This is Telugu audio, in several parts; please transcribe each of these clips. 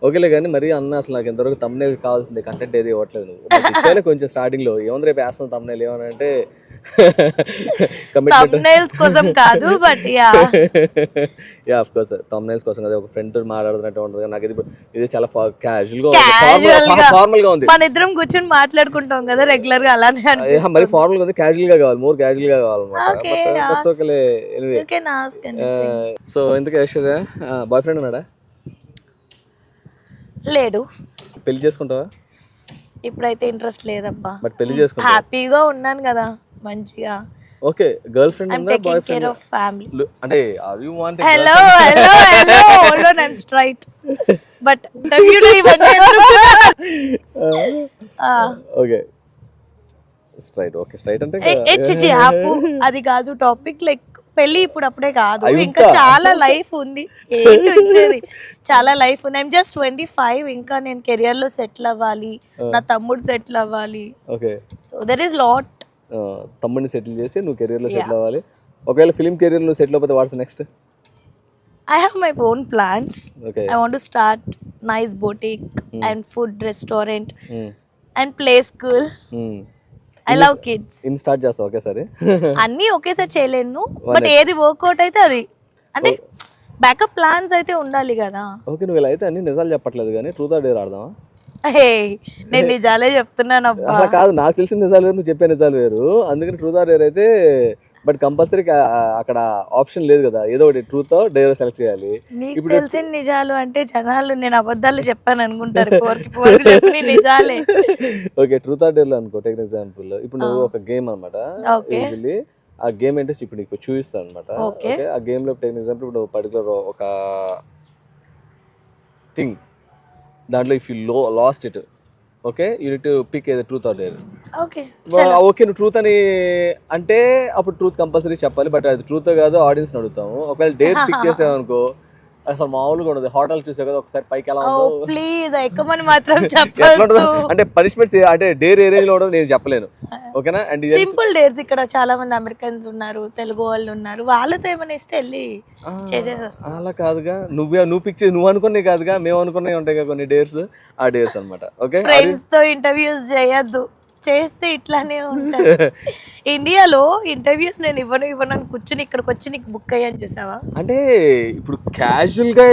ఓకేలే కానీ మరి అన్న అసలు నాకు ఎంతవరకు తమ్నేల్ కావాల్సింది కంటెంట్ ఏది ఇవ్వట్లేదు నువ్వు నాకు ఇచ్చేలే కొంచెం స్టార్టింగ్ లో ఏముంది రేపు వేస్తాం తమ్నేల్ ఏమని అంటే thumbnails కోసం కాదు but yeah of course thumbnails కోసం కదా ఒక ఫ్రెండ్ తో మాట్లాడుతున్నట్టు ఉంటుంది నాకు ఇది చాలా క్యాజువల్ గా ఫార్మల్ గా ఉంది మన ఇద్దరం కూర్చొని మాట్లాడుకుంటాం కదా రెగ్యులర్ గా అలానే మరి ఫార్మల్ గా ఉంది క్యాజువల్ గా కావాలి మోర్ క్యాజువల్ గా కావాలన్నమాట సో ఎందుకు ఐశ్వర్య బాయ్ ఫ్రెండ్ ఉన్నాడా లేడు పెళ్లి చేసుకుంటావా ఇప్పుడైతే ఇంట్రెస్ట్ లేదబ్బా బట్ పెళ్లి చేసుకుంటా హ్యాపీగా ఉన్నాను కదా మంచిగా ఓకే గర్ల్ ఫ్రెండ్ I'm ఉందా boy taking care friend of family. అంటే are you want Hello hold on I'm straight but interview లో ఇవన్నీ ఎందుకు ఓకే స్ట్రైట్ అంటే హెచ్చి ఆపు అది కాదు టాపిక్ లైక్ పెళ్లి ఇప్పుడు అప్పుడే కాదు ఇంకా చాలా లైఫ్ ఉంది ఏంటి వచ్చేది చాలా లైఫ్ ఉంది ఐమ్ జస్ట్ 25 ఇంకా నేను కెరియర్ లో సెటిల్ అవ్వాలి నా తమ్ముడు సెటిల్ అవ్వాలి okay so there is lot తమ్ముడిని సెటిల్ చేసి నువ్వు కెరియర్ లో సెటిల్ అవ్వాలి ఒకవేళ ఫిల్మ్ కెరియర్ లో సెటిల్ అవ్వకపోతే what's next I have my own plans. Okay. I want to start nice boutique and food restaurant and play school. I love kids. In start చేస్తావు ఒకేసారి అన్నీ ఒకేసారి చేయలేను బట్ ఏది వర్కౌట్ అయితే అది అంటే బ్యాకప్ ప్లాన్స్ అయితే ఉండాలి కదా. ఓకే నువ్వు ఇలా అయితే అన్ని నిజాలు చెప్పట్లేదు కానీ ట్రూత్ ఆర్ డేర్ ఆడదామా నేను నిజాలే చెప్తున్నాను అబ్బా. అలా కాదు నాకు తెలిసిన నిజాలు వేరు నువ్వు చెప్పే నిజాలు వేరు అందుకని ట్రూత్ ఆర్ డేర్ అయితే బట్ కంపల్సరీ అక్కడ ఆప్షన్ లేదు కదా ఏదో ఒకటి ట్రూత్ డేర్ సెలెక్ట్ చేయాలి. నీకు తెలిసిన నిజాలు అంటే జనాలు నేను అబద్ధాలు చెప్పాను అనుకుంటారు పోరికి నిజాలే. ఓకే ట్రూత్ ఆర్ డేర్ లో అనుకో టేక్ ఎగ్జాంపుల్ ఇప్పుడు నువ్వు ఒక గేమ్ అనమాట యూజువల్లీ ఆ గేమ్ ఏంటో ఇప్పుడు నీకు చూపిస్తాను అనమాట. ఓకే ఆ గేమ్ లో టేక్ ఎగ్జాంపుల్ ఇప్పుడు పర్టికులర్ ఒక థింగ్ దాంట్లో if you lost it okay you need to pick a truth or dare. Okay okay నువ్వు ట్రూత్ అని అంటే అప్పుడు ట్రూత్ కంపల్సరీ చెప్పాలి బట్ అది ట్రూత్ కాదు ఆడియన్స్ అడుగుతాము. ఒకవేళ డేర్ పిక్ చేసావనుకో అసలు మామూలుగా ఉండదు హోటల్ చూసావు కదా ఒకసారి పైకి ఎలా ఉందో ప్లీజ్ ఎక్కమని మాత్రం చెప్పొద్దు అంటే పనిష్మెంట్స్ అంటే డేర్ ఏ రేంజ్ లో ఉండదు నేను చెప్పలేను ఓకేనా. అండ్ సింపుల్ డేర్స్ ఇక్కడ చాలా మంది అమెరికన్స్ ఉన్నారు తెలుగు వాళ్ళు ఉన్నారు వాళ్ళతో ఏమైనా ఇస్తే వెళ్ళి చేసేసి వస్తాం. అలా కాదుగా నువ్వు పిక్ చేసి నువ్వు అనుకునే కాదుగా మేము అనుకునే ఉంటాయి కదా కొన్ని డేర్స్ ఆ డేర్స్ అనమాట. ఓకే ఫ్రెండ్స్ తో ఇంటర్వ్యూస్ చేయొద్దు చేస్తే ఇట్లానే ఉంటుంది. ఇండియాలో ఇంటర్వ్యూస్ నేను ఇవ్వను అని కూర్చుని ఇక్కడికి వచ్చి నీకు బుక్ అయ్యాను చూసావా. అంటే ఇప్పుడు క్యాజువల్ గా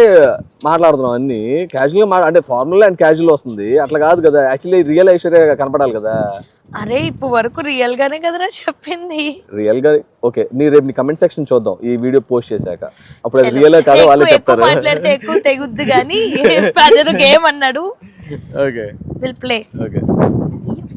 మాట్లాడుతున్నాం అన్ని క్యాజువల్ గా అంటే ఫార్మల్ అండ్ క్యాజువల్ వస్తుంది అట్లా కాదు కదా యాక్చువల్లీ రియల్ ఐశ్వర్య కనపడాలి కదా. అరే ఇప్పుడు వరకు రియల్ గానే కదరా చెప్పింది రియల్ గా. ఓకే రేపు నీ కమెంట్ సెక్షన్ చూద్దాం ఈ వీడియో పోస్ట్ చేశాక అప్పుడు అది రియల్ కాదు వాళ్ళే చెప్తారు. మాట్లాడితే ఎక్కువ తెగుద్దు కానీ అదేదో గేమ్ అన్నాడు. Okay will play. ఓకే